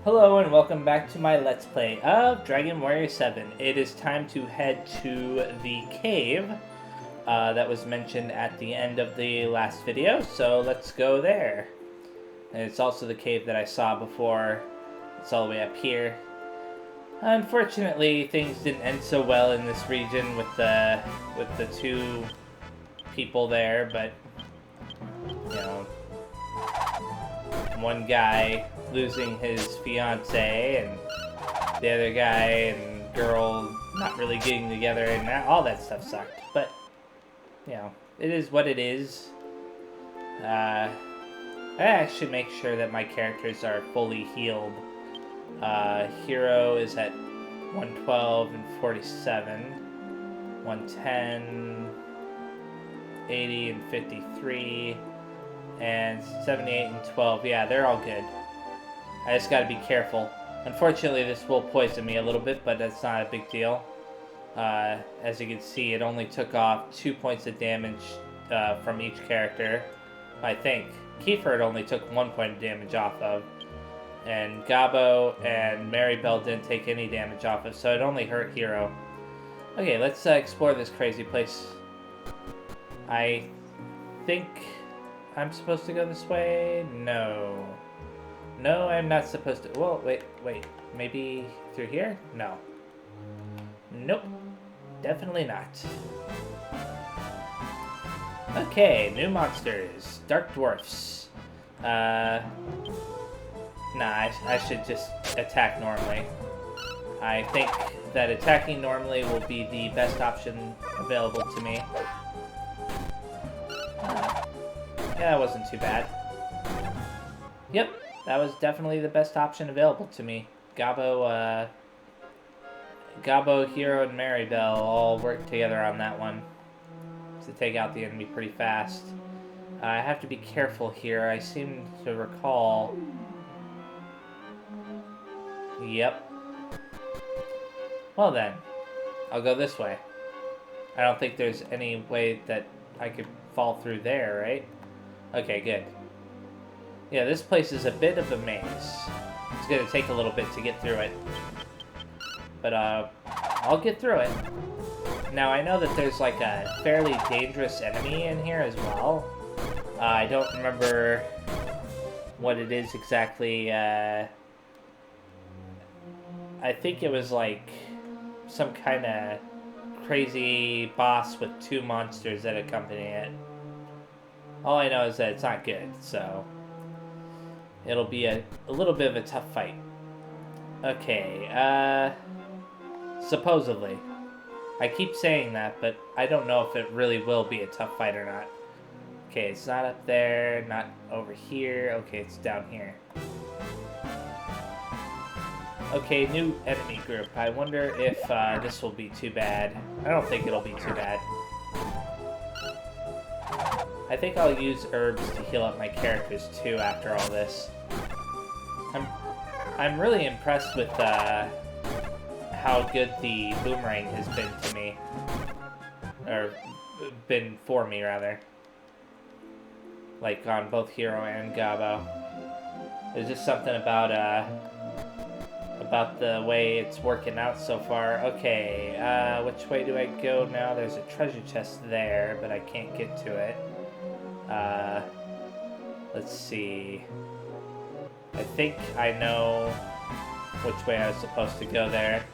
Hello and welcome back to my Let's Play of Dragon Warrior 7. It is time to head to the cave that was mentioned at the end of the last video, so let's go there. And it's also the cave that I saw before. It's all the way up here. Unfortunately, things didn't end so well in this region with the two people there, but you know, one guy losing his fiance and the other guy and girl not really getting together and all that stuff sucked. But you know, it is what it is. I actually make sure that my characters are fully healed. Hero is at 112 and 47, 110, 80 and 53, and 78 and 12. Yeah, they're all good. I just gotta be careful. Unfortunately, this will poison me a little bit, but that's not a big deal. As you can see, it only took off 2 points of damage from each character, I think. Kiefer it only took 1 point of damage off of. And Gabo and Maribel didn't take any damage off of, so it only hurt Hero. Okay, let's explore this crazy place. I think I'm supposed to go this way? No. No, I'm not supposed to. Well, wait. Maybe through here? No. Nope. Definitely not. Okay, new monsters. Dark Dwarfs. Nah, I should just attack normally. I think that attacking normally will be the best option available to me. Yeah, that wasn't too bad. Yep, that was definitely the best option available to me. Gabo, Hero, and Maribel all worked together on that one to take out the enemy pretty fast. I have to be careful here. I seem to recall... Yep. Well then, I'll go this way. I don't think there's any way that I could fall through there, right? Okay, good. Yeah, this place is a bit of a maze. It's gonna take a little bit to get through it. But, I'll get through it. Now, I know that there's, like, a fairly dangerous enemy in here as well. I don't remember what it is exactly. I think it was, like, some kind of crazy boss with 2 monsters that accompany it. All I know is that it's not good, so... It'll be a little bit of a tough fight. Okay, supposedly. I keep saying that, but I don't know if it really will be a tough fight or not. Okay, it's not up there, not over here. Okay, it's down here. Okay, new enemy group. I wonder if this will be too bad. I don't think it'll be too bad. I think I'll use herbs to heal up my characters too after all this. I'm really impressed with how good the boomerang has been to me. Or been for me, rather. Like on both Hero and Gabo. There's just something about the way it's working out so far. Okay, which way do I go now? There's a treasure chest there, but I can't get to it. Let's see. I think I know which way I was supposed to go there.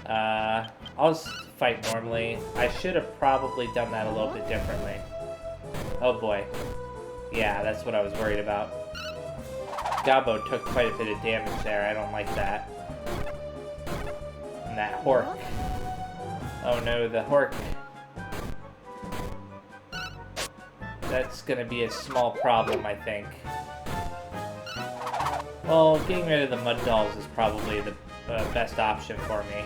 I'll just fight normally. I should have probably done that a little bit differently. Oh boy. Yeah, that's what I was worried about. Gabo took quite a bit of damage there. I don't like that. And that Hork. Oh no, the Hork. That's gonna be a small problem, I think. Well, getting rid of the mud dolls is probably the best option for me.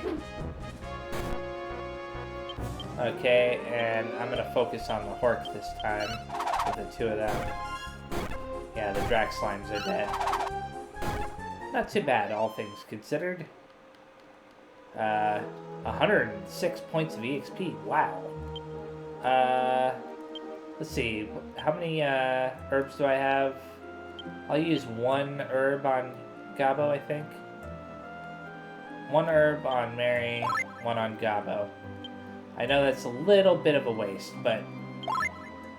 Okay, and I'm gonna focus on the Hork this time, with the 2 of them. Yeah, the Drac Slimes are dead. Not too bad, all things considered. 106 points of EXP, wow. Let's see, how many herbs do I have? I'll use 1 herb on Gabo, I think. 1 herb on Mary, 1 on Gabo. I know that's a little bit of a waste, but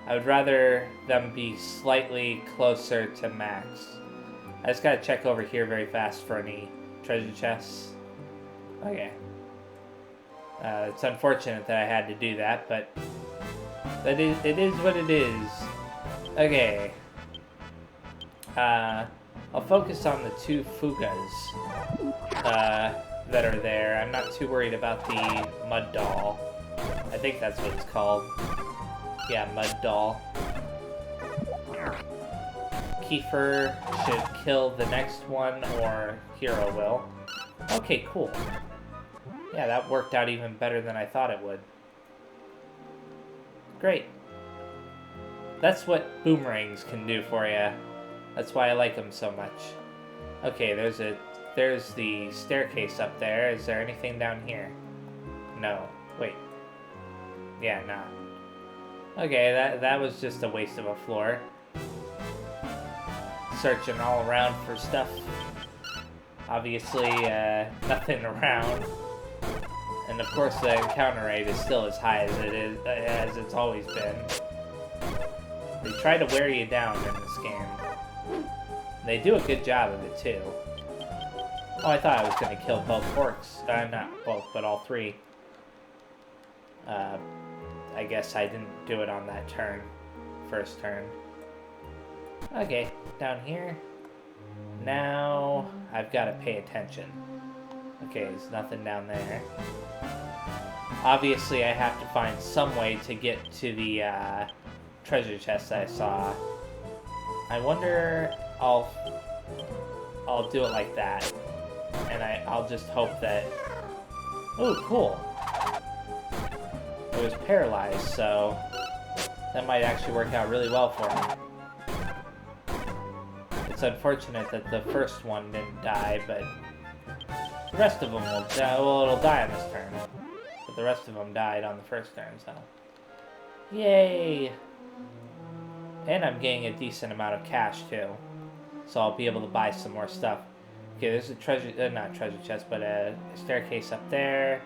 I would rather them be slightly closer to max. I just gotta check over here very fast for any treasure chests. Okay. It's unfortunate that I had to do that, but it is what it is. Okay. I'll focus on the 2 fugas that are there. I'm not too worried about the mud doll. I think that's what it's called. Yeah, mud doll. Kiefer should kill the next one, or Hero will. Okay, cool. Yeah, that worked out even better than I thought it would. Great. That's what boomerangs can do for you. That's why I like them so much. Okay, there's the staircase up there. Is there anything down here? No. Wait. Yeah, nah. Okay, that was just a waste of a floor. Searching all around for stuff. Obviously, nothing around. And of course, the encounter rate is still as high as it's always been. They try to wear you down in this game. They do a good job of it too. Oh, I thought I was going to kill both orcs. Not both, but all 3. I guess I didn't do it on that turn. First turn. Okay, down here. Now, I've got to pay attention. Okay, there's nothing down there. Obviously, I have to find some way to get to the treasure chest I saw. I wonder... I'll do it like that. And I'll just hope that... Oh, cool. It was paralyzed, so that might actually work out really well for me. It's unfortunate that the first one didn't die, but the rest of them will die. Well, it'll die on this turn, but the rest of them died on the first turn, so... Yay! And I'm getting a decent amount of cash, too. So I'll be able to buy some more stuff. Okay, there's a treasure... not treasure chest, but a staircase up there.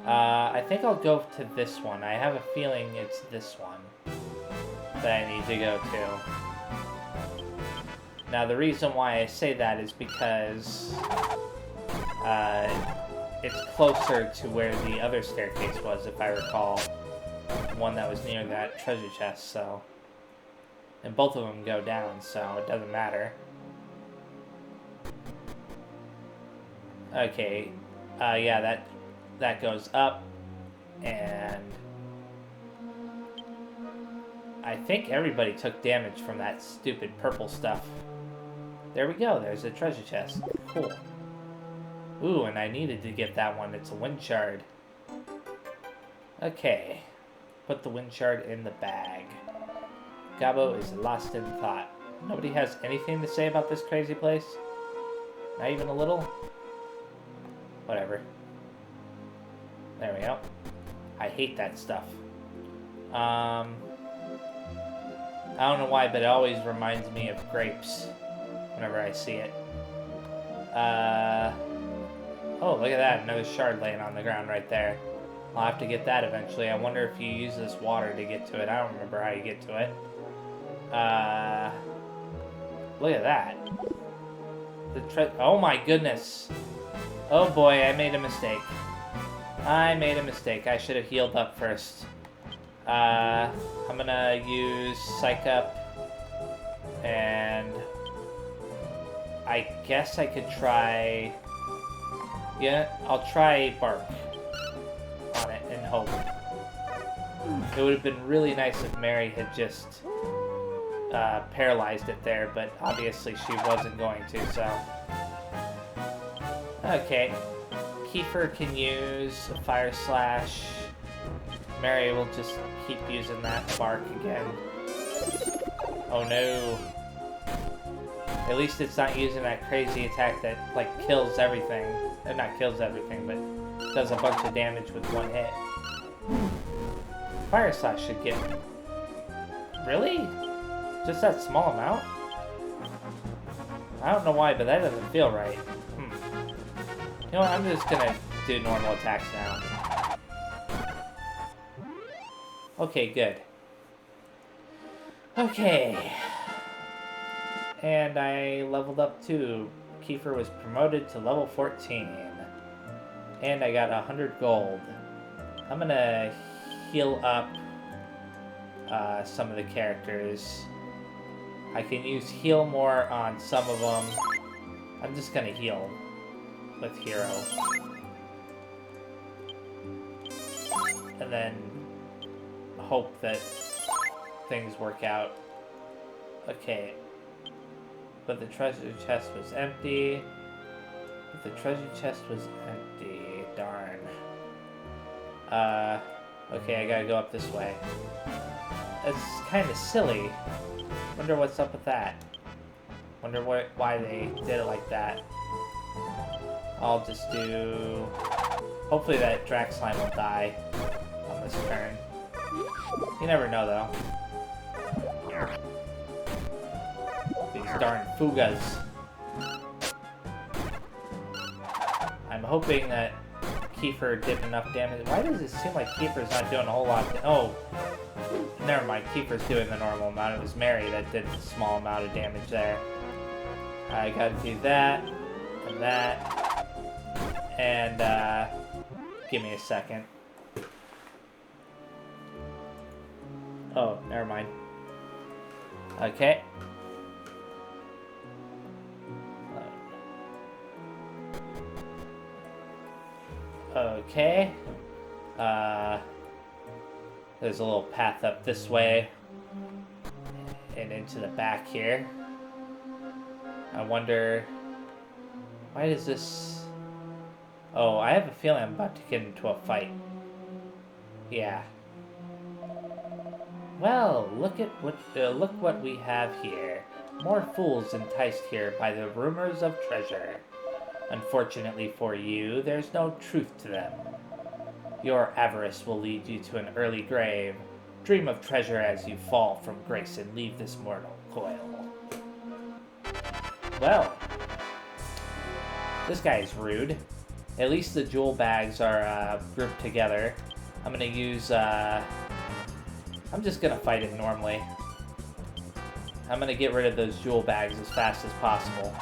I think I'll go to this one. I have a feeling it's this one that I need to go to. Now, the reason why I say that is because it's closer to where the other staircase was, if I recall. The one that was near that treasure chest, so... And both of them go down, so it doesn't matter. Okay, yeah, that goes up, and I think everybody took damage from that stupid purple stuff. There we go, there's a treasure chest. Cool. Ooh, and I needed to get that one. It's a Windshard. Okay, put the Windshard in the bag. Gabo is lost in thought. Nobody has anything to say about this crazy place? Not even a little? Whatever. There we go. I hate that stuff. I don't know why, but it always reminds me of grapes whenever I see it. Oh, look at that. Another shard laying on the ground right there. I'll have to get that eventually. I wonder if you use this water to get to it. I don't remember how you get to it. Look at that. Oh my goodness. Oh boy, I made a mistake. I should have healed up first. I'm gonna use Psych Up. And I guess I could try... Yeah, I'll try Bark on it and hope. It would have been really nice if Mary had just paralyzed it there, but obviously she wasn't going to, so... Okay. Kiefer can use a Fire Slash. Mary will just keep using that Bark again. Oh no. At least it's not using that crazy attack that, like, kills everything. Not kills everything, but does a bunch of damage with one hit. Fire Slash should get... Really? Just that small amount? I don't know why, but that doesn't feel right. You know what, I'm just gonna do normal attacks now. Okay, good. Okay. And I leveled up too. Kiefer was promoted to level 14. And I got 100 gold. I'm gonna heal up some of the characters. I can use heal more on some of them. I'm just gonna heal with hero. And then hope that things work out. Okay. But the treasure chest was empty. But the treasure chest was empty. Darn. Okay, I gotta go up this way. It's kind of silly. Wonder what's up with that. Wonder why they did it like that. I'll just do... Hopefully that Drax slime will die on this turn. You never know, though. These darn Fugas. I'm hoping that Kiefer did enough damage. Why does it seem like Kiefer's not doing a whole lot? Oh, never mind. Kiefer's doing the normal amount. It was Mary that did a small amount of damage there. I gotta do that, and that, and give me a second. Oh, never mind. Okay. Okay. There's a little path up this way and into the back here. I wonder, why does this... Oh, I have a feeling I'm about to get into a fight. Yeah. Well, look what we have here. More fools enticed here by the rumors of treasure. Unfortunately for you, there's no truth to them. Your avarice will lead you to an early grave. Dream of treasure as you fall from grace and leave this mortal coil. Well, this guy is rude. At least the jewel bags are grouped together. I'm gonna use, I'm just gonna fight it normally. I'm gonna get rid of those jewel bags as fast as possible.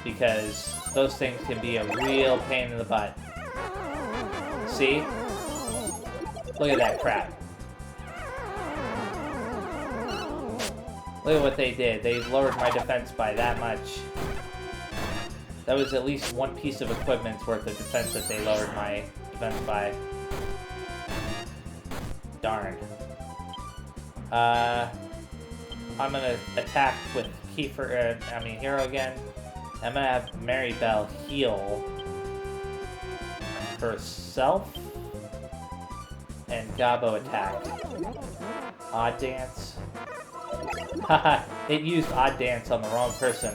Because those things can be a real pain in the butt. See? Look at that crap. Look at what they did. They lowered my defense by that much. That was at least one piece of equipment's worth of defense that they lowered my defense by. Darn. I'm gonna attack with Kiefer, Hero again. I'm gonna have Mary Bell heal herself and Gabo attack. Odd Dance. Haha, it used Odd Dance on the wrong person.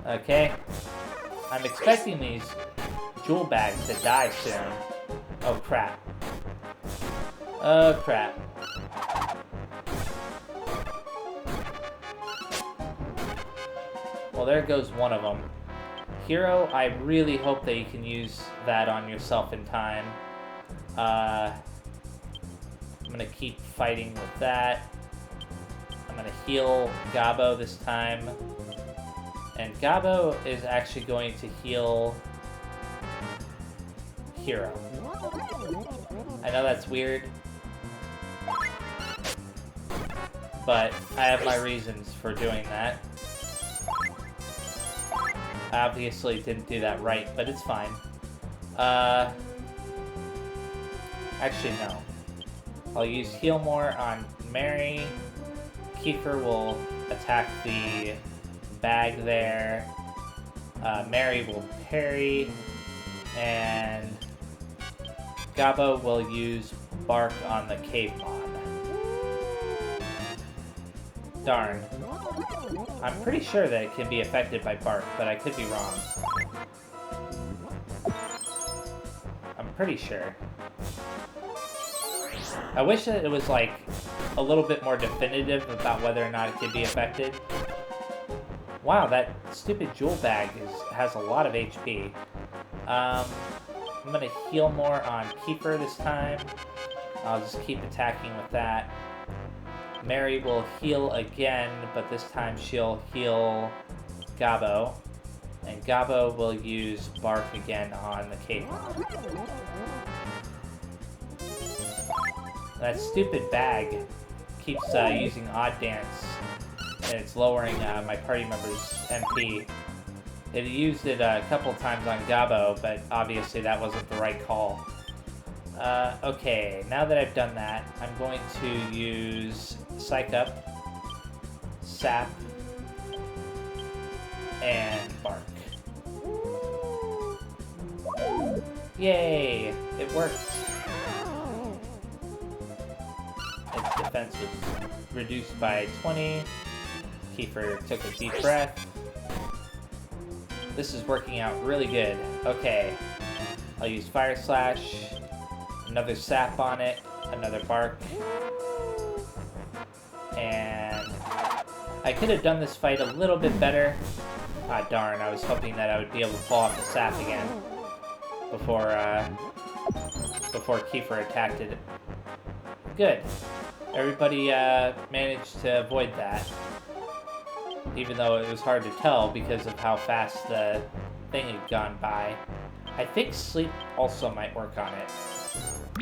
Okay. I'm expecting these jewel bags to die soon. Oh crap. Oh crap. Well, there goes one of them. Hero, I really hope that you can use that on yourself in time. I'm gonna keep fighting with that. I'm gonna heal Gabo this time. And Gabo is actually going to heal Hero. I know that's weird, but I have my reasons for doing that. I obviously didn't do that right, but it's fine. Actually, no. I'll use Heal More on Mary. Kiefer will attack the bag there. Mary will parry. And Gabo will use Bark on the cave mod. Darn. I'm pretty sure that it can be affected by Bark, but I could be wrong. I'm pretty sure. I wish that it was like a little bit more definitive about whether or not it can be affected. Wow, that stupid jewel bag has a lot of HP. I'm gonna heal more on Kiefer this time. I'll just keep attacking with that. Mary will heal again, but this time she'll heal Gabo. And Gabo will use Bark again on the cave. That stupid bag keeps using Odd Dance, and it's lowering my party member's MP. It used it a couple times on Gabo, but obviously that wasn't the right call. Okay, now that I've done that, I'm going to use Psych Up, Sap, and Bark. Yay! It worked! Its defense was reduced by 20. Kiefer took a deep breath. This is working out really good. Okay. I'll use Fire Slash, another Sap on it, another Bark. And I could have done this fight a little bit better. Ah, darn, I was hoping that I would be able to pull off the Sap again before Kiefer attacked it. Good. Everybody managed to avoid that. Even though it was hard to tell because of how fast the thing had gone by. I think Sleep also might work on it.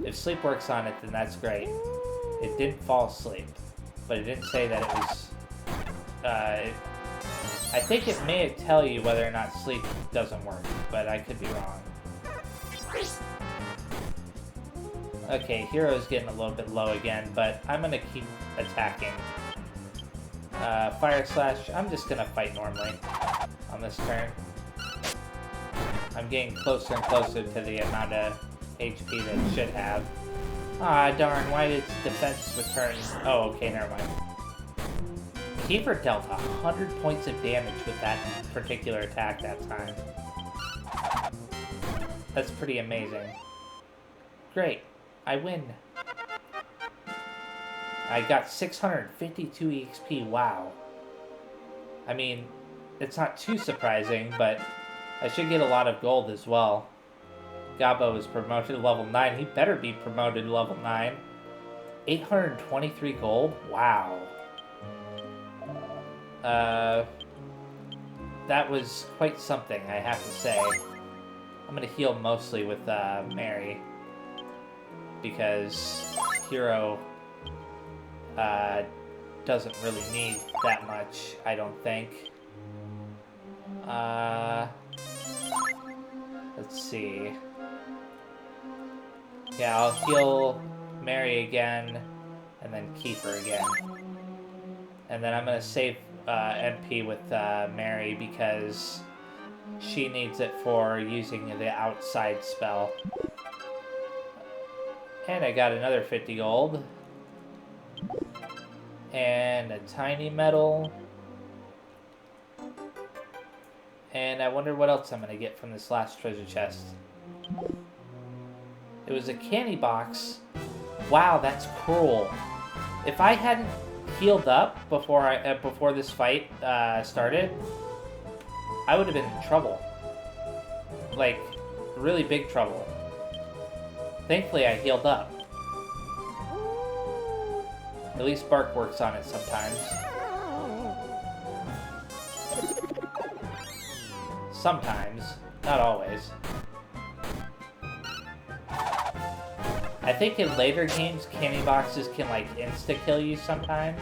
If Sleep works on it, then that's great. It didn't fall asleep, but it didn't say that it was... I think it may tell you whether or not Sleep doesn't work, but I could be wrong. Okay, Hero's getting a little bit low again, but I'm gonna keep attacking. Fire Slash, I'm just gonna fight normally on this turn. I'm getting closer and closer to the amount of HP that it should have. Ah, darn, why did its defense return? Oh, okay, never mind. Kiefer dealt 100 points of damage with that particular attack that time. That's pretty amazing. Great, I win. I got 652 EXP, wow. I mean, it's not too surprising, but I should get a lot of gold as well. Gabo is promoted to level 9. He better be promoted to level 9. 823 gold? Wow. That was quite something, I have to say. I'm gonna heal mostly with Mary, because Hero doesn't really need that much, I don't think. Let's see. Yeah, I'll heal Mary again, and then Kiefer again. And then I'm gonna save MP with Mary because she needs it for using the outside spell. And I got another 50 gold. And a tiny medal. And I wonder what else I'm going to get from this last treasure chest. It was a candy box. Wow, that's cruel. If I hadn't healed up before this fight started, I would have been in trouble. Like, really big trouble. Thankfully, I healed up. At least Bark works on it sometimes. Sometimes. Not always. I think in later games, candy boxes can, like, insta-kill you sometimes.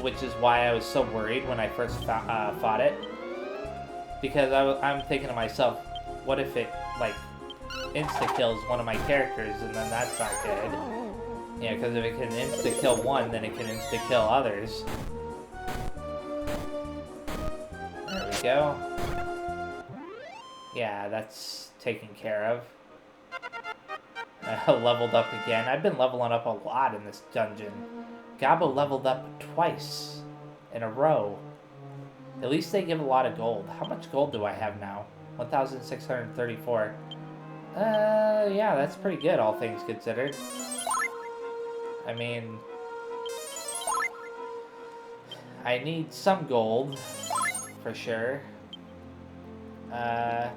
Which is why I was so worried when I first fought it. Because I'm thinking to myself, what if it, like, insta-kills one of my characters, and then that's not good. Yeah, because if it can insta-kill one, then it can insta-kill others. There we go. Yeah, that's taken care of. I leveled up again. I've been leveling up a lot in this dungeon. Gabo leveled up twice in a row. At least they give a lot of gold. How much gold do I have now? 1,634. Yeah, that's pretty good, all things considered. I mean, I need some gold, for sure. I'll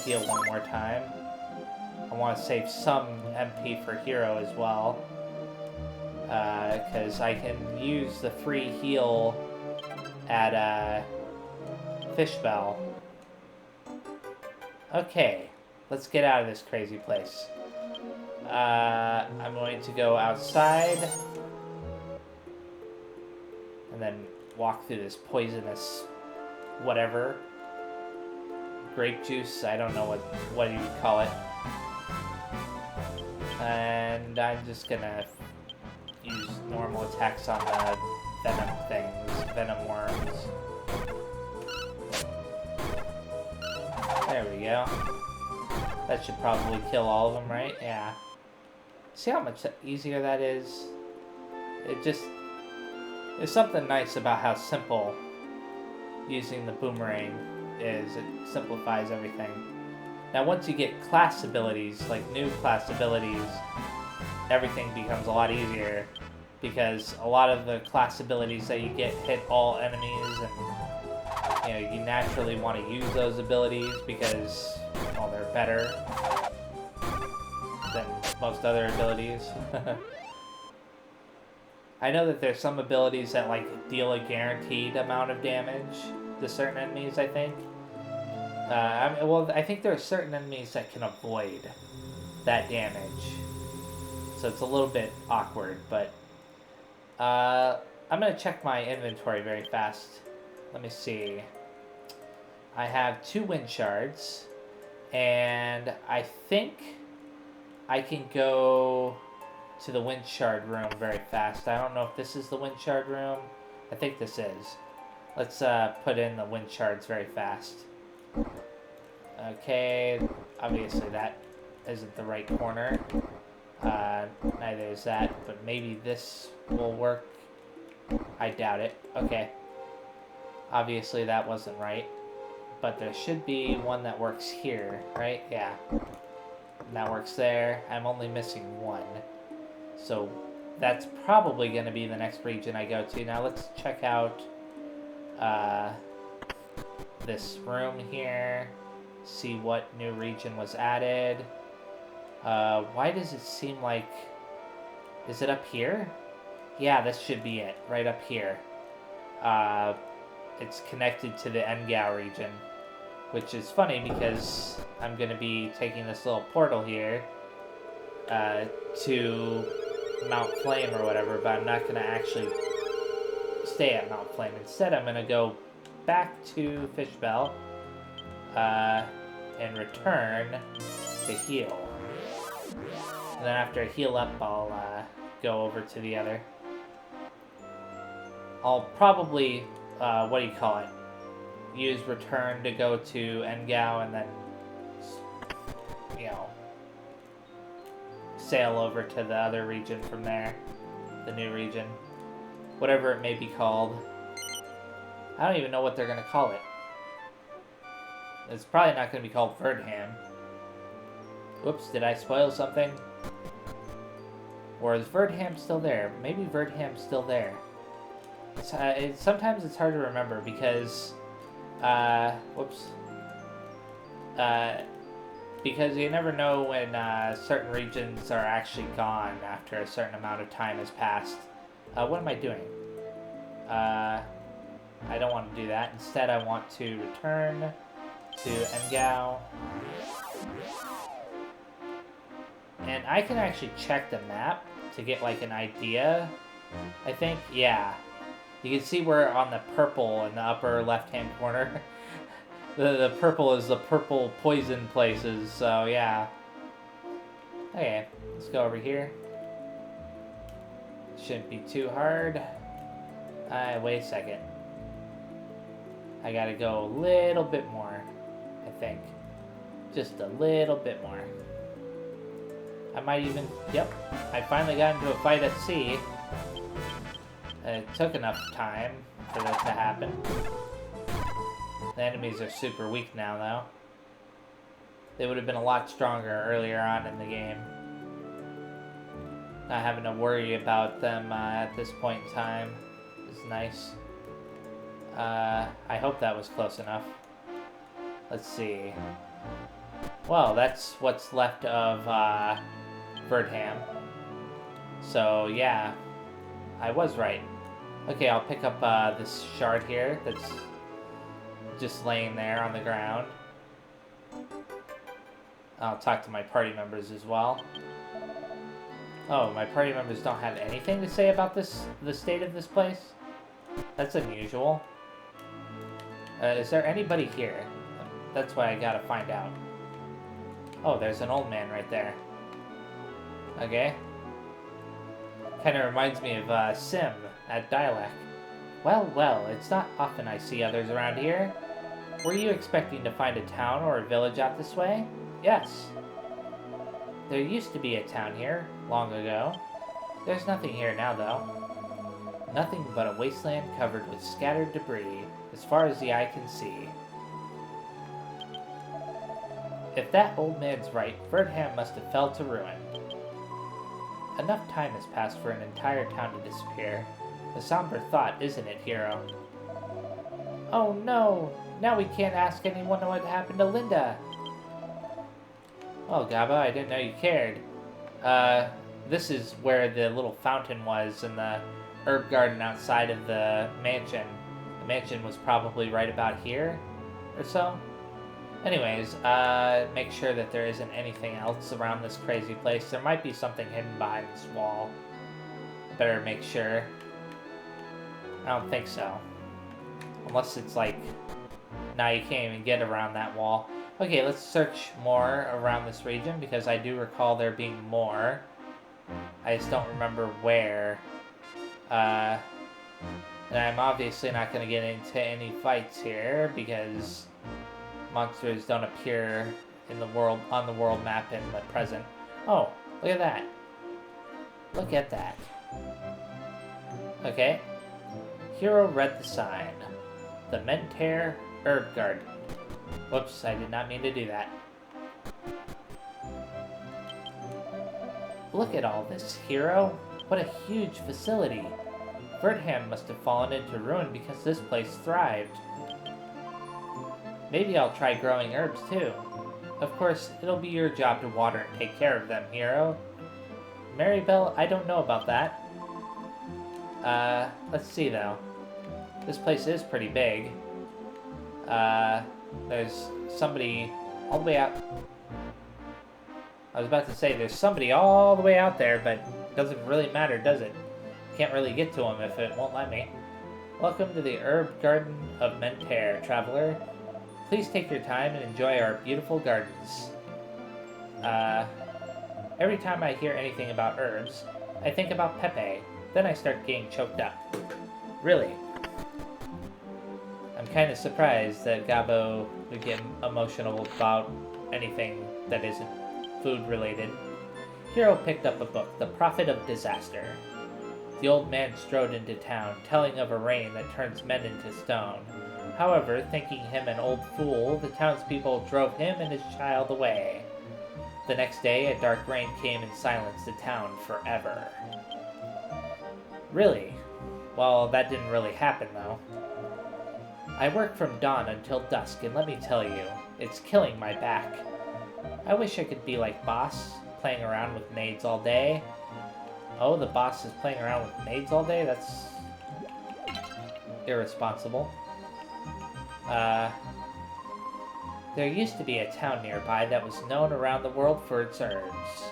heal one more time. I want to save some MP for hero as well. Because I can use the free heal at Fishbell. Okay, let's get out of this crazy place. I'm going to go outside and then walk through this poisonous whatever. Grape juice, I don't know what you would call it. And I'm just gonna use normal attacks on the venom things, venom worms. There we go. That should probably kill all of them, right? Yeah. See how much easier that is? There's something nice about how simple using the boomerang is. It simplifies everything. Now once you get class abilities, like new class abilities, everything becomes a lot easier, because a lot of the class abilities that you get hit all enemies, and you naturally want to use those abilities because, well, they're better than most other abilities. I know that there's some abilities that deal a guaranteed amount of damage to certain enemies, I think. I think there are certain enemies that can avoid that damage. So it's a little bit awkward, but I'm going to check my inventory very fast. Let me see. I have 2 Windshards, and I think I can go to the Windshard Room very fast. I don't know if this is the Windshard Room. I think this is. Let's put in the Windshards very fast. Okay, obviously that isn't the right corner. Neither is that, but maybe this will work. I doubt it. Okay. Obviously that wasn't right. But there should be one that works here, right? Yeah. And that works there. I'm only missing one. So that's probably going to be the next region I go to. Now let's check out this room here. See what new region was added. Why does it seem like... Is it up here? Yeah, this should be it. Right up here. It's connected to the Ngao region. Which is funny because I'm going to be taking this little portal here to Mount Flame or whatever, but I'm not going to actually stay at Mount Flame. Instead, I'm going to go back to Fishbell and return to heal. And then after I heal up, I'll go over to the other. I'll probably, use return to go to Ngao and then, sail over to the other region from there. The new region. Whatever it may be called. I don't even know what they're going to call it. It's probably not going to be called Verdham. Whoops, did I spoil something? Or is Verdham still there? Maybe Verdham's still there. Sometimes it's hard to remember because... because you never know when certain regions are actually gone after a certain amount of time has passed. What am I doing? I don't want to do that. Instead, I want to return to Ngao. And I can actually check the map to get an idea. I think, yeah. You can see we're on the purple in the upper left-hand corner. The purple is the purple poison places, so yeah. Okay, let's go over here. Shouldn't be too hard. Wait a second. I gotta go a little bit more, I think. Just a little bit more. I might even... Yep, I finally got into a fight at sea. It took enough time for that to happen. The enemies are super weak now, though. They would have been a lot stronger earlier on in the game. Not having to worry about them at this point in time is nice. I hope that was close enough. Let's see. Well, that's what's left of Verdham. So, yeah. I was right. Okay, I'll pick up this shard here that's just laying there on the ground. I'll talk to my party members as well. Oh, my party members don't have anything to say about the state of this place? That's unusual. Is there anybody here? That's what I gotta find out. Oh, there's an old man right there. Okay. Kind of reminds me of Sim at Dialect. Well, well, it's not often I see others around here. Were you expecting to find a town or a village out this way? Yes. There used to be a town here, long ago. There's nothing here now, though. Nothing but a wasteland covered with scattered debris, as far as the eye can see. If that old man's right, Verdham must have fell to ruin. Enough time has passed for an entire town to disappear. A somber thought, isn't it, Hero? Oh no! Now we can't ask anyone what happened to Linda! Oh, Gaba, I didn't know you cared. This is where the little fountain was in the herb garden outside of the mansion. The mansion was probably right about here, or so. Anyways, make sure that there isn't anything else around this crazy place. There might be something hidden behind this wall. Better make sure. I don't think so. Unless it's like, nah, you can't even get around that wall. Okay, let's search more around this region, because I do recall there being more. I just don't remember where. And I'm obviously not going to get into any fights here, because monsters don't appear in the world, on the world map in the present. Oh, look at that. Look at that. Okay. Hero read the sign. The Mentaire Herb Garden. Whoops, I did not mean to do that. Look at all this, Hero. What a huge facility. Verdham must have fallen into ruin because this place thrived. Maybe I'll try growing herbs too. Of course, it'll be your job to water and take care of them, Hero. Maribel, I don't know about that. Let's see though. This place is pretty big. There's somebody all the way out. I was about to say there's somebody all the way out there, but it doesn't really matter, does it? Can't really get to him if it won't let me. Welcome to the Herb Garden of Mentaire, traveler. Please take your time and enjoy our beautiful gardens. Every time I hear anything about herbs, I think about Pepe. Then I start getting choked up. Really? I'm kind of surprised that Gabo would get emotional about anything that isn't food related. Hero picked up a book, The Prophet of Disaster. The old man strode into town, telling of a rain that turns men into stone. However, thinking him an old fool, the townspeople drove him and his child away. The next day, a dark rain came and silenced the town forever. Really? Well, that didn't really happen, though. I work from dawn until dusk, and let me tell you, it's killing my back. I wish I could be like Boss, playing around with maids all day. Oh, the boss is playing around with maids all day? That's irresponsible. There used to be a town nearby that was known around the world for its herbs.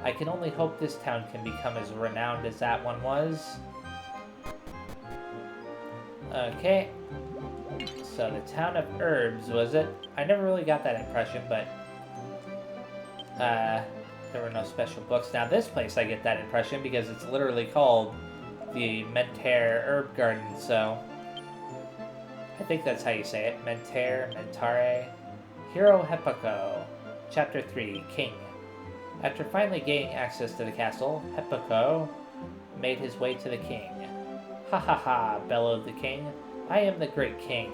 I can only hope this town can become as renowned as that one was. Okay. So the town of herbs, was it? I never really got that impression, but there were no special books. Now this place I get that impression because it's literally called the Mentaire Herb Garden, so I think that's how you say it. Mentaire, Mentare. Hero Hepako. Chapter 3, King. After finally gaining access to the castle, Hepako made his way to the king. Ha ha ha, bellowed the king. I am the great king.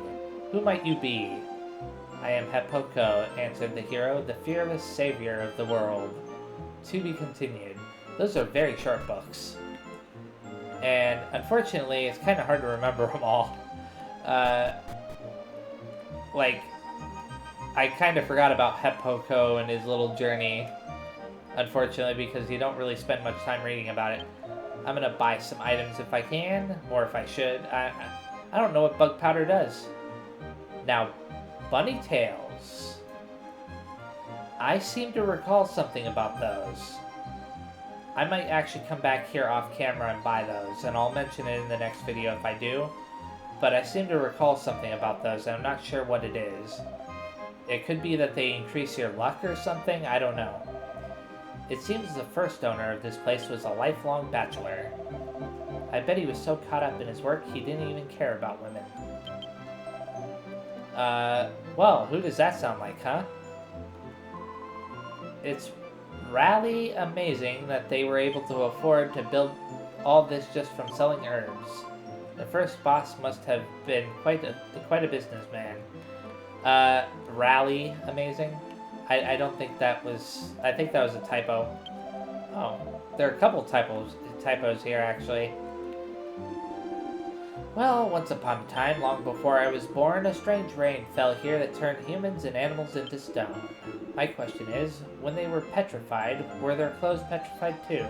Who might you be? I am Hepako, answered the hero, the fearless savior of the world. To be continued. Those are very short books. And unfortunately, it's kind of hard to remember them all. Like, I kind of forgot about Hepoko and his little journey, unfortunately, because you don't really spend much time reading about it. I'm gonna buy some items if I can, or if I should. I don't know what bug powder does. Now, bunny tails. I seem to recall something about those. I might actually come back here off camera and buy those, and I'll mention it in the next video if I do. But I seem to recall something about those, and I'm not sure what it is. It could be that they increase your luck or something, I don't know. It seems the first owner of this place was a lifelong bachelor. I bet he was so caught up in his work he didn't even care about women. Well, who does that sound like, huh? It's really amazing that they were able to afford to build all this just from selling herbs. The first boss must have been quite a businessman. Rally amazing? I don't think that was... I think that was a typo. Oh, there are a couple typos here, actually. Well, once upon a time, long before I was born, a strange rain fell here that turned humans and animals into stone. My question is, when they were petrified, were their clothes petrified too?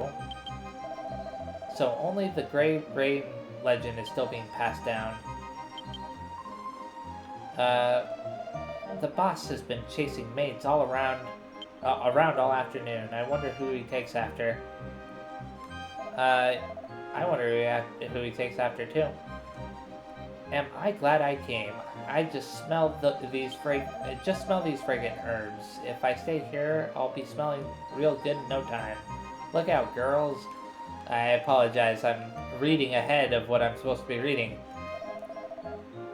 So only the Grey Rain legend is still being passed down. The boss has been chasing maids all around all afternoon. I wonder who he takes after. I wonder who he takes after too. Am I glad I came? I just smell these fragrant herbs. If I stay here, I'll be smelling real good in no time. Look out, girls. I apologize, I'm reading ahead of what I'm supposed to be reading.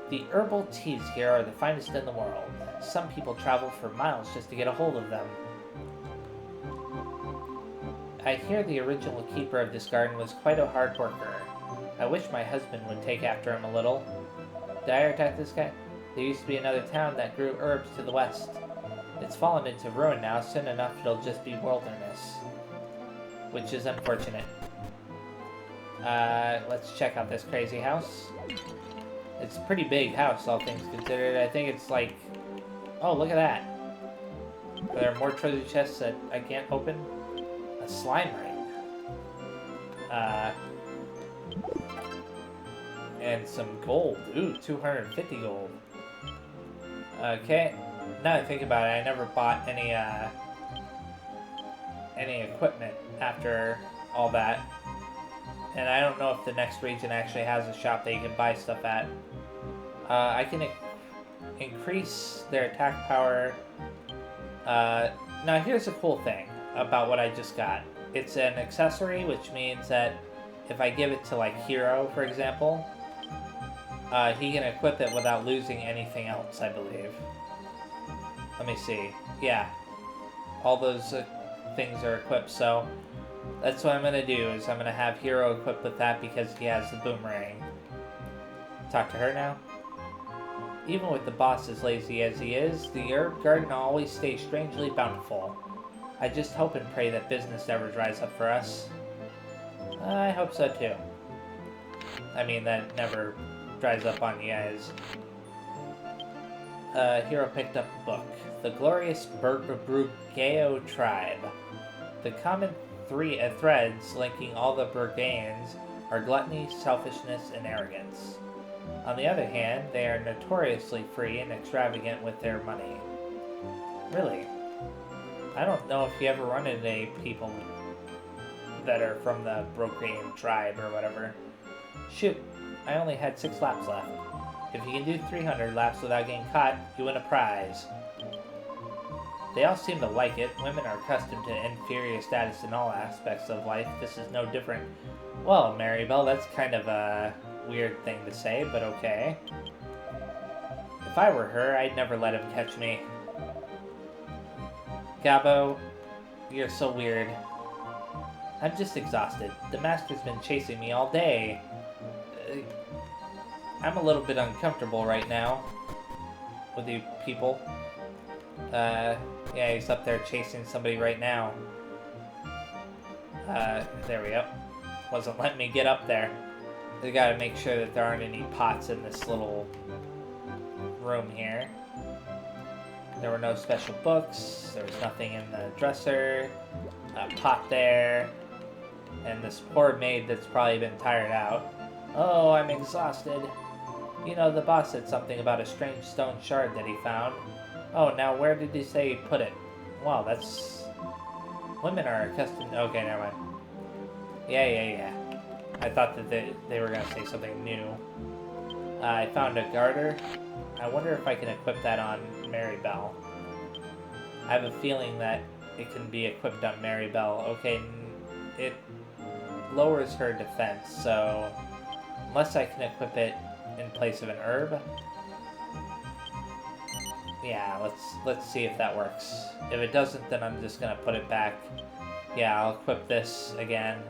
The herbal teas here are the finest in the world. Some people travel for miles just to get a hold of them. I hear the original keeper of this garden was quite a hard worker. I wish my husband would take after him a little. Did I attack this guy? There used to be another town that grew herbs to the west. It's fallen into ruin now, soon enough it'll just be wilderness. Which is unfortunate. Let's check out this crazy house. It's a pretty big house, all things considered. I think it's like... Oh, look at that. Are there more treasure chests that I can't open? A slime ring. And some gold. Ooh, 250 gold. Okay. Now that I think about it, I never bought any equipment after all that. And I don't know if the next region actually has a shop that you can buy stuff at. I can increase their attack power. Now here's a cool thing about what I just got. It's an accessory, which means that if I give it to, like, Hero, for example, he can equip it without losing anything else, I believe. Let me see. Yeah. All those things are equipped, so that's what I'm going to do, is I'm going to have Hero equipped with that because he has the boomerang. Talk to her now. Even with the boss as lazy as he is, the herb garden always stays strangely bountiful. I just hope and pray that business never dries up for us. I hope so too. I mean, that never dries up on you guys. Hero picked up a book. The Glorious Brugeo Tribe. The common threads linking all the Burgains are gluttony, selfishness, and arrogance. On the other hand, they are notoriously free and extravagant with their money. Really? I don't know if you ever run into people that are from the Burgain tribe or whatever. Shoot, I only had 6 laps left. If you can do 300 laps without getting caught, you win a prize. They all seem to like it. Women are accustomed to inferior status in all aspects of life. This is no different. Well, Maribel, that's kind of a weird thing to say, but okay. If I were her, I'd never let him catch me. Gabo, you're so weird. I'm just exhausted. The master's been chasing me all day. I'm a little bit uncomfortable right now with you people. Yeah, he's up there chasing somebody right now. There we go. Wasn't letting me get up there. We gotta make sure that there aren't any pots in this little room here. There were no special books. There was nothing in the dresser. A pot there. And this poor maid that's probably been tired out. Oh, I'm exhausted. You know, the boss said something about a strange stone shard that he found. Oh, now where did he say he put it? Wow, that's... Women are accustomed... Okay, never mind. Yeah. I thought that they were going to say something new. I found a garter. I wonder if I can equip that on Maribel. I have a feeling that it can be equipped on Maribel. Okay, it lowers her defense, so... Unless I can equip it in place of an herb. Yeah, let's see if that works. If it doesn't, then I'm just gonna put it back. Yeah, I'll equip this again,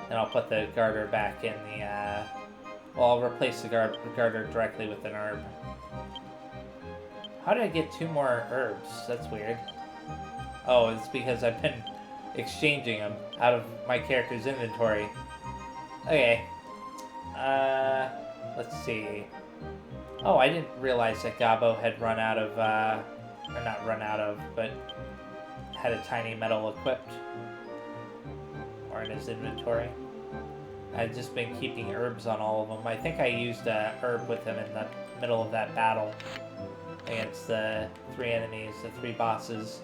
and I'll put the garter back in the, well, I'll replace the garter directly with an herb. How did I get 2 more herbs? That's weird. Oh, it's because I've been exchanging them out of my character's inventory. Okay. Let's see. Oh, I didn't realize that Gabo had run out of, or not run out of, but had a tiny metal equipped. Or in his inventory. I've just been keeping herbs on all of them. I think I used a herb with him in the middle of that battle against the 3 enemies, the 3 bosses.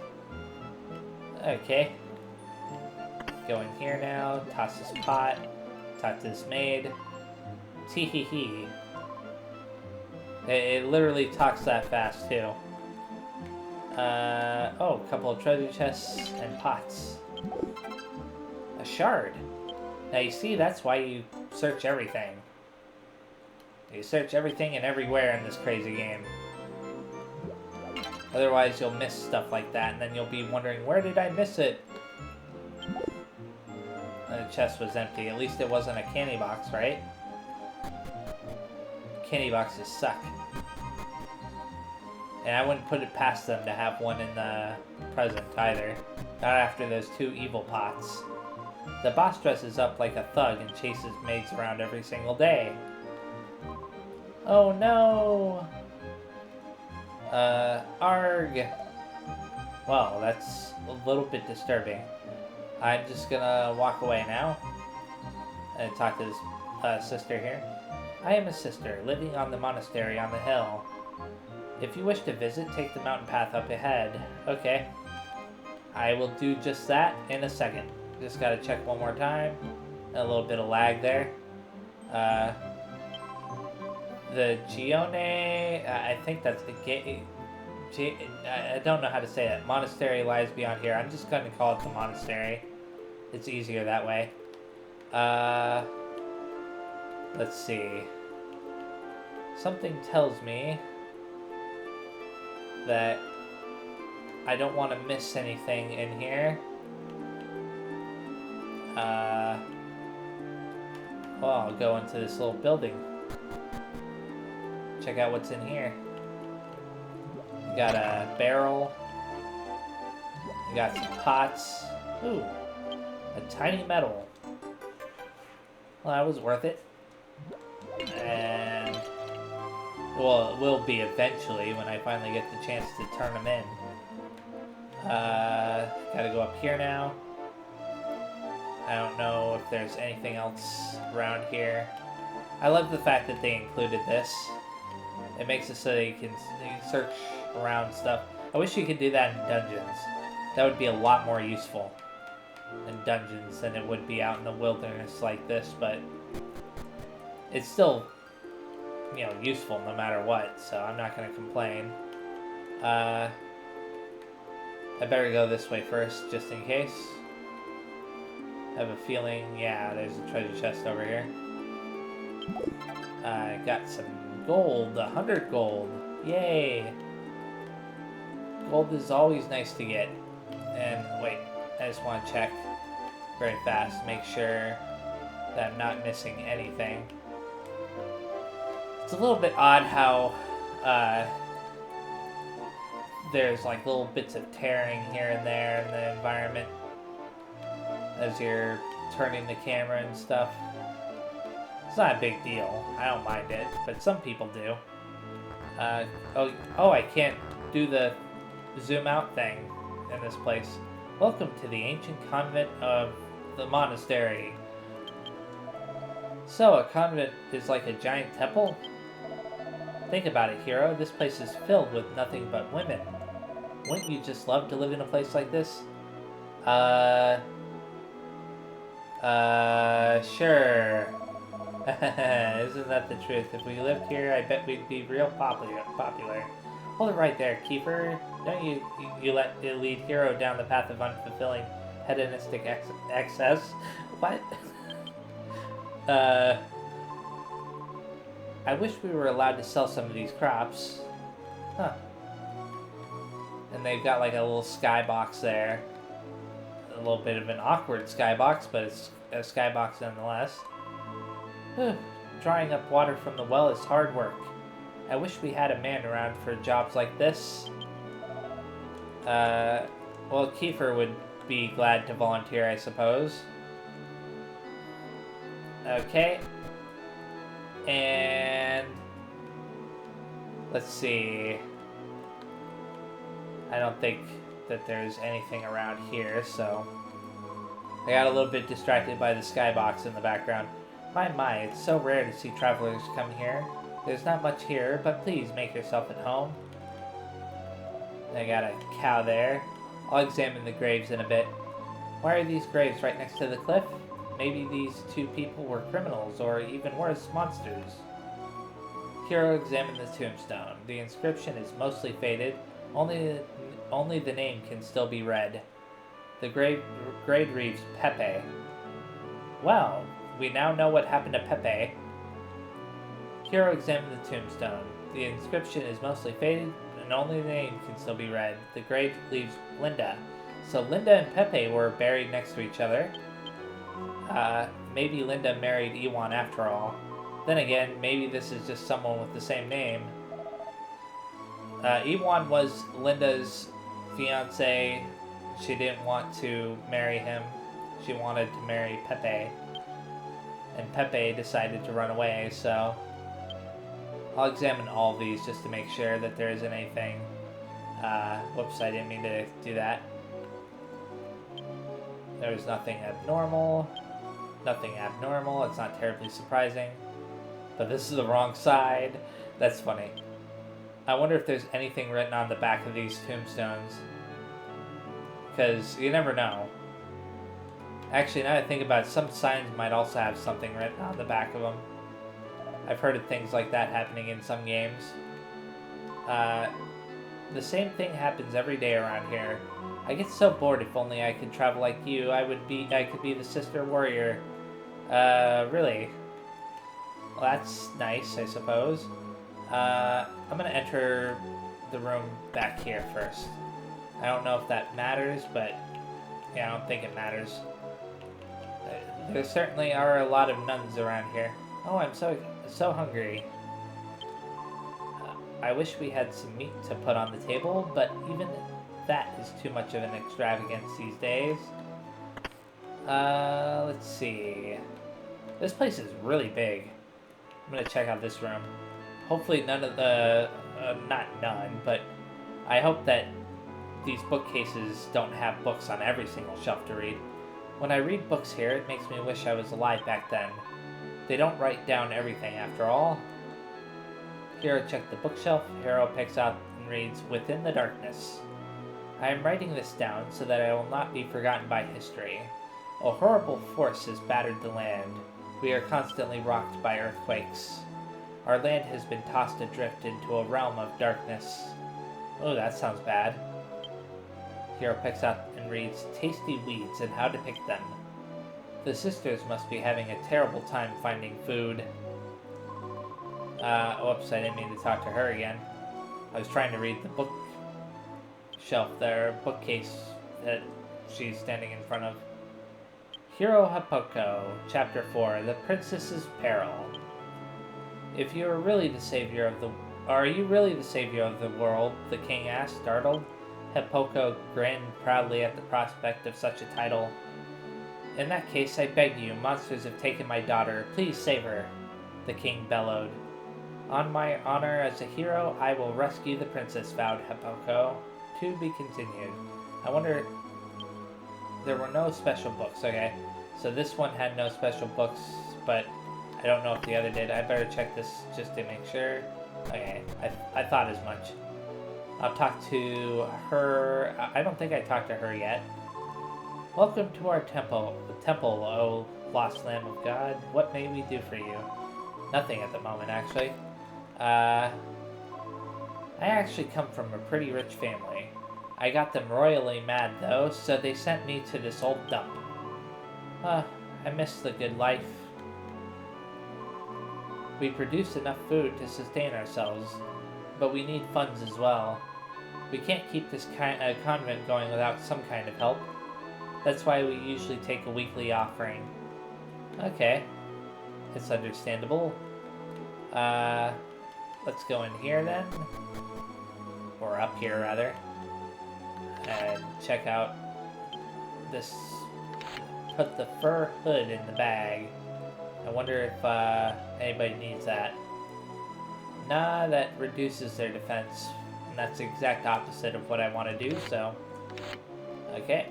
Okay. Go in here now, toss this pot, talk to this maid. Tee-hee-hee. It literally talks that fast, too. Oh, a couple of treasure chests and pots. A shard. Now, you see, that's why you search everything. You search everything and everywhere in this crazy game. Otherwise, you'll miss stuff like that, and then you'll be wondering, where did I miss it? And the chest was empty. At least it wasn't a candy box, right? Candy boxes suck. And I wouldn't put it past them to have one in the present either. Not after those 2 evil pots. The boss dresses up like a thug and chases maids around every single day. Oh no! Arg! Well, that's a little bit disturbing. I'm just gonna walk away now and talk to this sister here. I am a sister, living on the monastery on the hill. If you wish to visit, take the mountain path up ahead. Okay. I will do just that in a second. Just gotta check one more time. A little bit of lag there. The Gione, I think that's the I don't know how to say that. Monastery lies beyond here. I'm just gonna call it the monastery. It's easier that way. Let's see. Something tells me that I don't want to miss anything in here. Well, I'll go into this little building. Check out what's in here. You got a barrel. You got some pots. Ooh, a tiny medal. Well, that was worth it. And, well, it will be eventually when I finally get the chance to turn them in. Gotta go up here now. I don't know if there's anything else around here. I love the fact that they included this. It makes it so that you can search around stuff. I wish you could do that in dungeons. That would be a lot more useful in dungeons than it would be out in the wilderness like this, but it's still, you know, useful no matter what, so I'm not going to complain. I better go this way first, just in case. I have a feeling, yeah, there's a treasure chest over here. I got some gold, 100 gold. Yay! Gold is always nice to get. And wait, I just want to check very fast, make sure that I'm not missing anything. It's a little bit odd how there's like little bits of tearing here and there in the environment. as you're turning the camera and stuff. It's not a big deal. I don't mind it, but some people do. Oh, I can't do the zoom out thing in this place. Welcome to the ancient convent of the Monastery. So, a convent is like a giant temple? Think about it, hero. This place is filled with nothing but women. Wouldn't you just love to live in a place like this? Sure. Isn't that the truth? If we lived here, I bet we'd be real popular. Hold it right there, Kiefer. Don't you let the lead hero down the path of unfulfilling hedonistic excess? What? I wish we were allowed to sell some of these crops. Huh. And they've got like a little skybox there. A little bit of an awkward skybox, but it's a skybox nonetheless. Drawing up water from the well is hard work. I wish we had a man around for jobs like this. Well, Kiefer would be glad to volunteer, I suppose. Okay. And let's see. I don't think that there's anything around here, so I got a little bit distracted by the skybox in the background. My, it's so rare to see travelers come here. There's not much here, but please make yourself at home. I got a cow there. I'll examine the graves in a bit. Why are these graves right next to the cliff? Maybe these two people were criminals, or even worse, monsters. Hero examined the tombstone. The inscription is mostly faded. Only the name can still be read. The grave reads Pepe. Well, we now know what happened to Pepe. Hero examined the tombstone. The inscription is mostly faded, and only the name can still be read. The grave leaves Linda. So Linda and Pepe were buried next to each other. Maybe Linda married Ewan after all. Then again, maybe this is just someone with the same name. Ewan was Linda's fiance. She didn't want to marry him. She wanted to marry Pepe. And Pepe decided to run away, so I'll examine all of these just to make sure that there isn't anything. Whoops, I didn't mean to do that. There's nothing abnormal. Nothing abnormal. It's not terribly surprising. But this is the wrong side. That's funny. I wonder if there's anything written on the back of these tombstones. Because you never know. Actually, now that I think about it, some signs might also have something written on the back of them. I've heard of things like that happening in some games. The same thing happens every day around here. I get so bored. If only I could travel like you, I could be the sister warrior. Really? Well, that's nice, I suppose. I'm gonna enter the room back here first. I don't know if that matters, but yeah, I don't think it matters. There certainly are a lot of nuns around here. Oh, I'm so hungry. I wish we had some meat to put on the table, but even that is too much of an extravagance these days. Let's see. This place is really big. I'm gonna check out this room. Hopefully none of the... not none, but I hope that these bookcases don't have books on every single shelf to read. When I read books here, it makes me wish I was alive back then. They don't write down everything, after all. Hero checks the bookshelf. Hero picks out and reads, Within the Darkness. I am writing this down so that I will not be forgotten by history. A horrible force has battered the land. We are constantly rocked by earthquakes. Our land has been tossed adrift into a realm of darkness. Oh, that sounds bad. Hero picks out and reads, Tasty weeds and how to pick them. The sisters must be having a terrible time finding food. Whoops, I didn't mean to talk to her again. I was trying to read the bookshelf there, bookcase that she's standing in front of. Hero Hapoko, Chapter 4, The Princess's Peril. If you are really the savior of the... Are you really the savior of the world? The king asked, startled. Hapoko grinned proudly at the prospect of such a title. In that case, I beg you, monsters have taken my daughter. Please save her, the king bellowed. On my honor as a hero, I will rescue the princess, vowed Hepoko. To be continued. I wonder... There were no special books, okay. So this one had no special books, but I don't know if the other did. I better check this just to make sure. Okay, I thought as much. I'll talk to her. I don't think I talked to her yet. Welcome to our temple, O lost Lamb of God. What may we do for you? Nothing at the moment, actually. I actually come from a pretty rich family. I got them royally mad, though, so they sent me to this old dump. I miss the good life. We produce enough food to sustain ourselves, but we need funds as well. We can't keep this convent going without some kind of help. That's why we usually take a weekly offering. Okay. It's understandable. Let's go in here then. Or up here, rather. And check out this. Put the fur hood in the bag. I wonder if anybody needs that. Nah, that reduces their defense. And that's the exact opposite of what I want to do, so... Okay.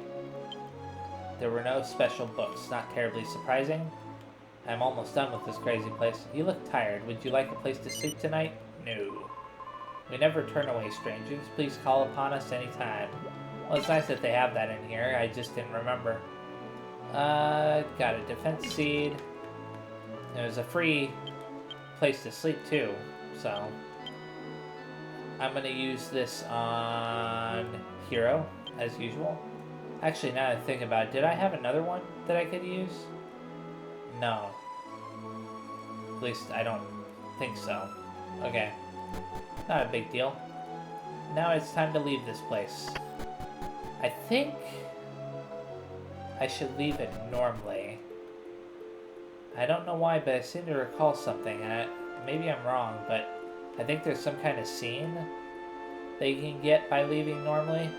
There were no special books. Not terribly surprising. I'm almost done with this crazy place. You look tired. Would you like a place to sleep tonight? No. We never turn away strangers. Please call upon us anytime. Well, it's nice that they have that in here. I just didn't remember. Got a defense seed. It was a free place to sleep too, so I'm gonna use this on Hero as usual. Actually, now that I think about it, did I have another one that I could use? No. At least I don't think so. Okay. Not a big deal. Now it's time to leave this place. I think I should leave it normally. I don't know why, but I seem to recall something. Maybe I'm wrong, but I think there's some kind of scene that you can get by leaving normally.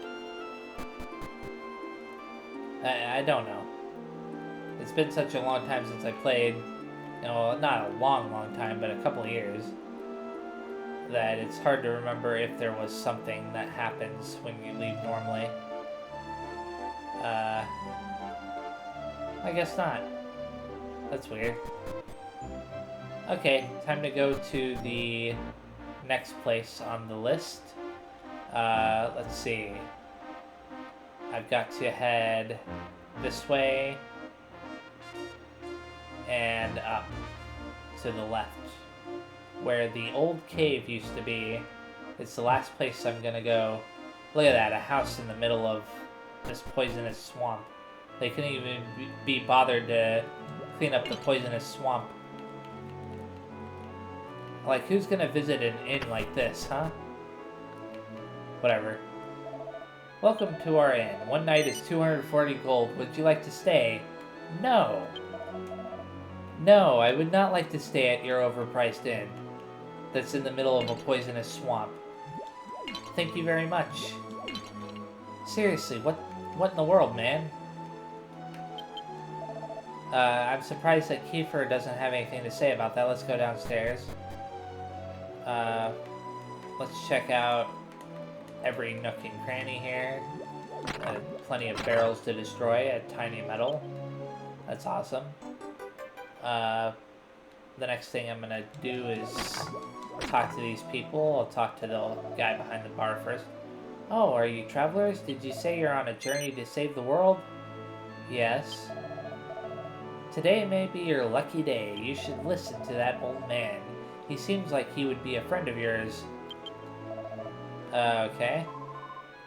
I don't know. It's been such a long time since I played. You know, not a long time, but a couple of years. That it's hard to remember if there was something that happens when you leave normally. I guess not. That's weird. Okay, time to go to the next place on the list. Let's see. I've got to head this way and up to the left, where the old cave used to be. It's the last place I'm gonna go. Look at that, a house in the middle of this poisonous swamp. They couldn't even be bothered to clean up the poisonous swamp. Like, who's gonna visit an inn like this, huh? Whatever. Welcome to our inn. One night is 240 gold. Would you like to stay? No. No, I would not like to stay at your overpriced inn that's in the middle of a poisonous swamp. Thank you very much. Seriously, what in the world, man? I'm surprised that Kiefer doesn't have anything to say about that. Let's go downstairs. Let's check out every nook and cranny here. Plenty of barrels to destroy at Tiny Metal. That's awesome. The next thing I'm gonna do is talk to these people. I'll talk to the guy behind the bar first. Oh, are you travelers? Did you say you're on a journey to save the world? Yes. Today may be your lucky day. You should listen to that old man. He seems like he would be a friend of yours. Okay.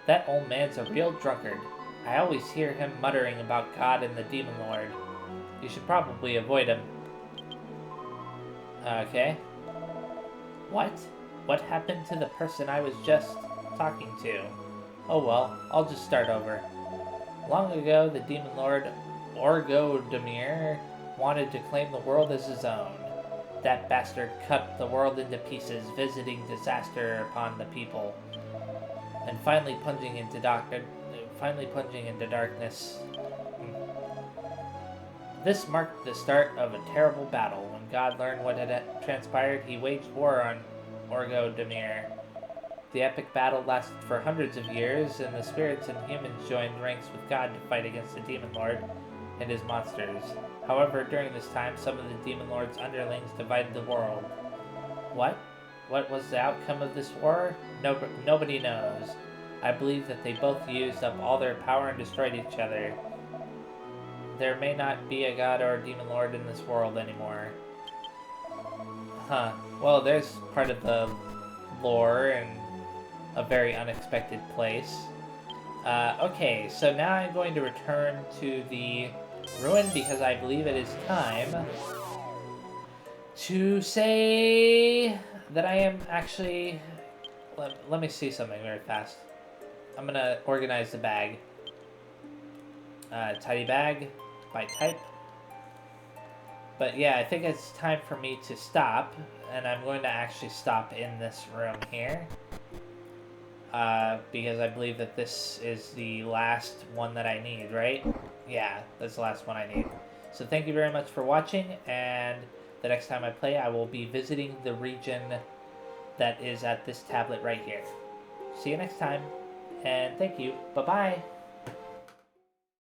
That old man's a real drunkard. I always hear him muttering about God and the Demon Lord. You should probably avoid him. Okay. What? What happened to the person I was just talking to? Oh well, I'll just start over. Long ago, the Demon Lord Orgodemir wanted to claim the world as his own. That bastard cut the world into pieces, visiting disaster upon the people, and finally plunging into darkness. This marked the start of a terrible battle. When God learned what had transpired, he waged war on Orgodemir. The epic battle lasted for hundreds of years, and the spirits and humans joined ranks with God to fight against the Demon Lord and his monsters. However, during this time, some of the Demon Lord's underlings divided the world. What? What was the outcome of this war? Nobody knows. I believe that they both used up all their power and destroyed each other. There may not be a god or a demon lord in this world anymore. Huh. Well, there's part of the lore and a very unexpected place. Okay, so now I'm going to return to the ruin because I believe it is time to say that I am actually... Let me see something very fast. I'm gonna organize the bag. Tidy bag by type. But yeah, I think it's time for me to stop, and I'm going to actually stop in this room here. Because I believe that this is the last one that I need, right? Yeah, that's the last one I need. So thank you very much for watching, and the next time I play, I will be visiting the region that is at this tablet right here. See you next time, and thank you. Bye-bye.